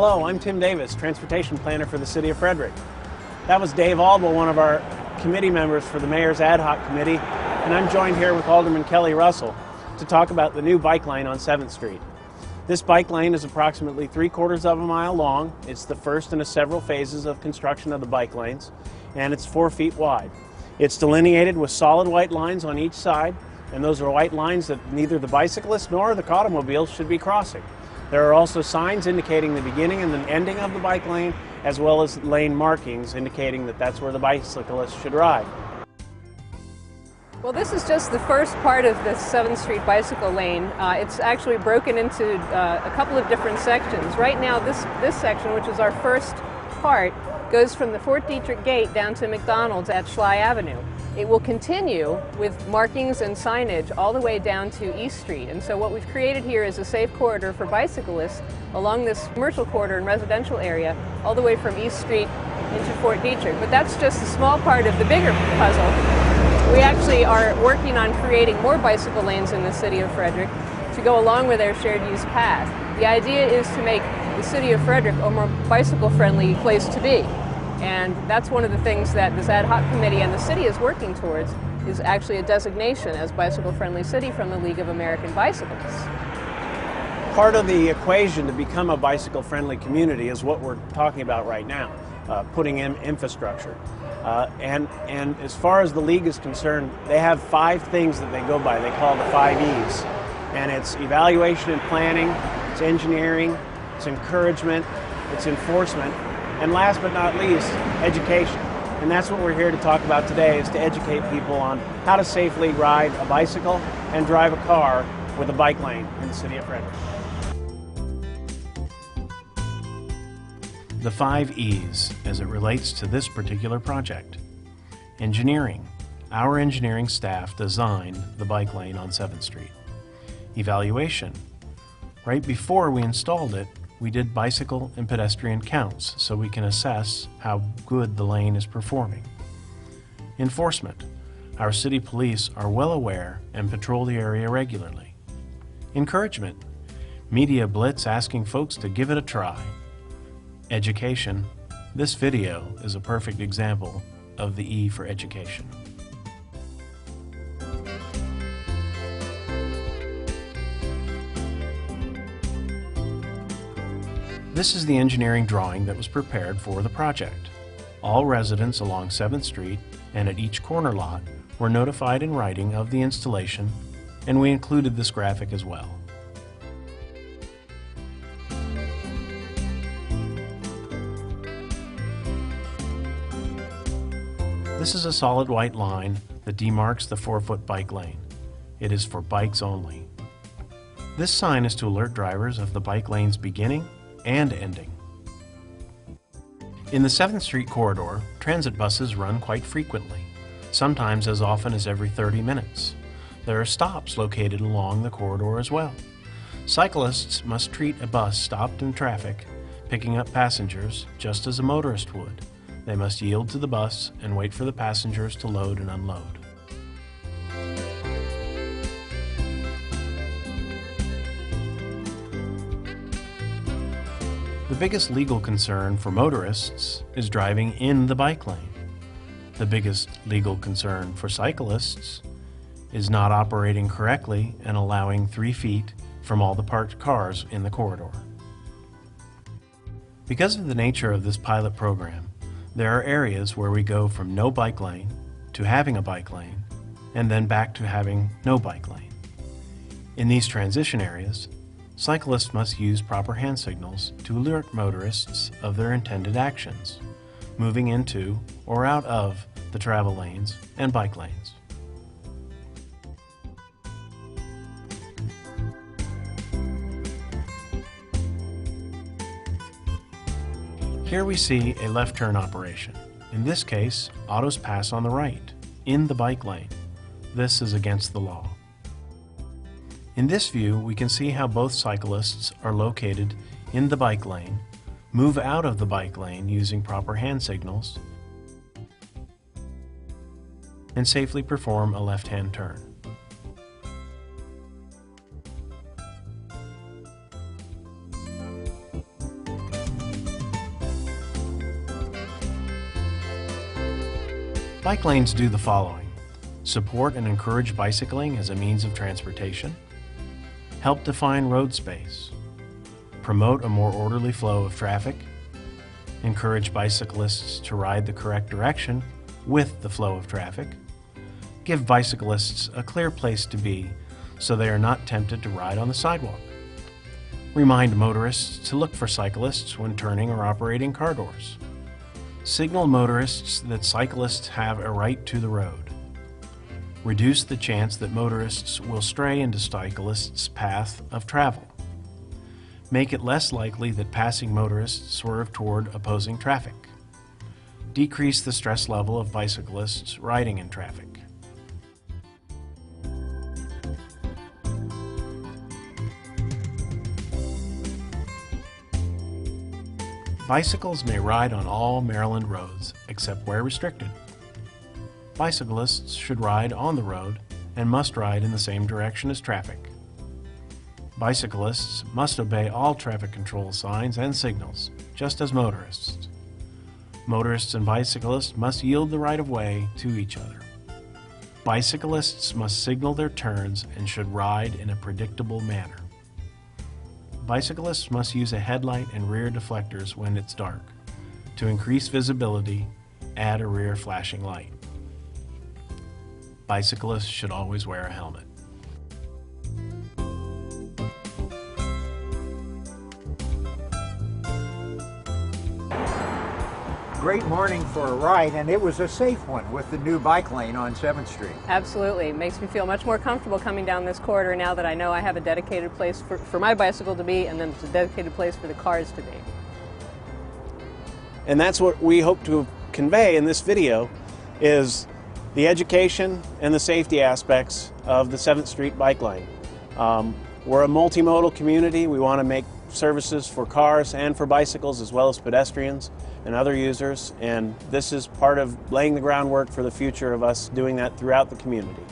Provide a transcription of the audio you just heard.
Hello, I'm Tim Davis, Transportation Planner for the City of Frederick. That was Dave Aldwell, one of our committee members for the Mayor's Ad Hoc Committee, and I'm joined here with Alderman Kelly Russell to talk about the new bike lane on 7th Street. This bike lane is approximately 3/4 of a mile long. It's the first in a several phases of construction of the bike lanes, and it's 4 feet wide. It's delineated with solid white lines on each side, and those are white lines that neither the bicyclists nor the automobiles should be crossing. There are also signs indicating the beginning and the ending of the bike lane, as well as lane markings indicating that that's where the bicyclists should ride. Well, this is just the first part of the 7th Street bicycle lane. It's actually broken into a couple of different sections. Right now, this section, which is our first part, goes from the Fort Detrick Gate down to McDonald's at Schley Avenue. It will continue with markings and signage all the way down to East Street. And so what we've created here is a safe corridor for bicyclists along this commercial corridor and residential area all the way from East Street into Fort Detrick. But that's just a small part of the bigger puzzle. We actually are working on creating more bicycle lanes in the city of Frederick to go along with our shared use path. The idea is to make the city of Frederick a more bicycle-friendly place to be. And that's one of the things that this ad hoc committee and the city is working towards, is actually a designation as bicycle-friendly city from the League of American Bicyclists. Part of the equation to become a bicycle-friendly community is what we're talking about right now, putting in infrastructure. And as far as the League is concerned, they have 5 things that they go by. They call the 5 E's. And it's evaluation and planning, it's engineering, it's encouragement, it's enforcement, and last but not least, education. And that's what we're here to talk about today, is to educate people on how to safely ride a bicycle and drive a car with a bike lane in the city of Frederick. The 5 E's as it relates to this particular project. Engineering. Our engineering staff designed the bike lane on 7th Street. Evaluation. Right before we installed it, we did bicycle and pedestrian counts so we can assess how good the lane is performing. Enforcement. Our city police are well aware and patrol the area regularly. Encouragement. Media blitz asking folks to give it a try. Education. This video is a perfect example of the E for education. This is the engineering drawing that was prepared for the project. All residents along 7th Street and at each corner lot were notified in writing of the installation, and we included this graphic as well. This is a solid white line that demarks the 4-foot bike lane. It is for bikes only. This sign is to alert drivers of the bike lane's beginning and ending. In the 7th Street corridor, transit buses run quite frequently, sometimes as often as every 30 minutes. There are stops located along the corridor as well. Cyclists must treat a bus stopped in traffic, picking up passengers, just as a motorist would. They must yield to the bus and wait for the passengers to load and unload. The biggest legal concern for motorists is driving in the bike lane. The biggest legal concern for cyclists is not operating correctly and allowing 3 feet from all the parked cars in the corridor. Because of the nature of this pilot program, there are areas where we go from no bike lane to having a bike lane, and then back to having no bike lane. In these transition areas, cyclists must use proper hand signals to alert motorists of their intended actions, moving into or out of the travel lanes and bike lanes. Here we see a left turn operation. In this case, autos pass on the right, in the bike lane. This is against the law. In this view, we can see how both cyclists are located in the bike lane, move out of the bike lane using proper hand signals, and safely perform a left-hand turn. Bike lanes do the following: support and encourage bicycling as a means of transportation, help define road space, promote a more orderly flow of traffic, encourage bicyclists to ride the correct direction with the flow of traffic, give bicyclists a clear place to be so they are not tempted to ride on the sidewalk, remind motorists to look for cyclists when turning or operating car doors, signal motorists that cyclists have a right to the road, reduce the chance that motorists will stray into cyclists' path of travel, make it less likely that passing motorists swerve toward opposing traffic, decrease the stress level of bicyclists riding in traffic. Bicycles may ride on all Maryland roads except where restricted. Bicyclists should ride on the road and must ride in the same direction as traffic. Bicyclists must obey all traffic control signs and signals, just as motorists. Motorists and bicyclists must yield the right of way to each other. Bicyclists must signal their turns and should ride in a predictable manner. Bicyclists must use a headlight and rear deflectors when it's dark. To increase visibility, add a rear flashing light. Bicyclists should always wear a helmet. Great morning for a ride, and it was a safe one with the new bike lane on 7th Street. Absolutely. It makes me feel much more comfortable coming down this corridor now that I know I have a dedicated place for my bicycle to be, and then there's a dedicated place for the cars to be. And that's what we hope to convey in this video, is the education and the safety aspects of the 7th Street bike lane. We're a multimodal community. We want to make services for cars and for bicycles as well as pedestrians and other users, and this is part of laying the groundwork for the future of us doing that throughout the community.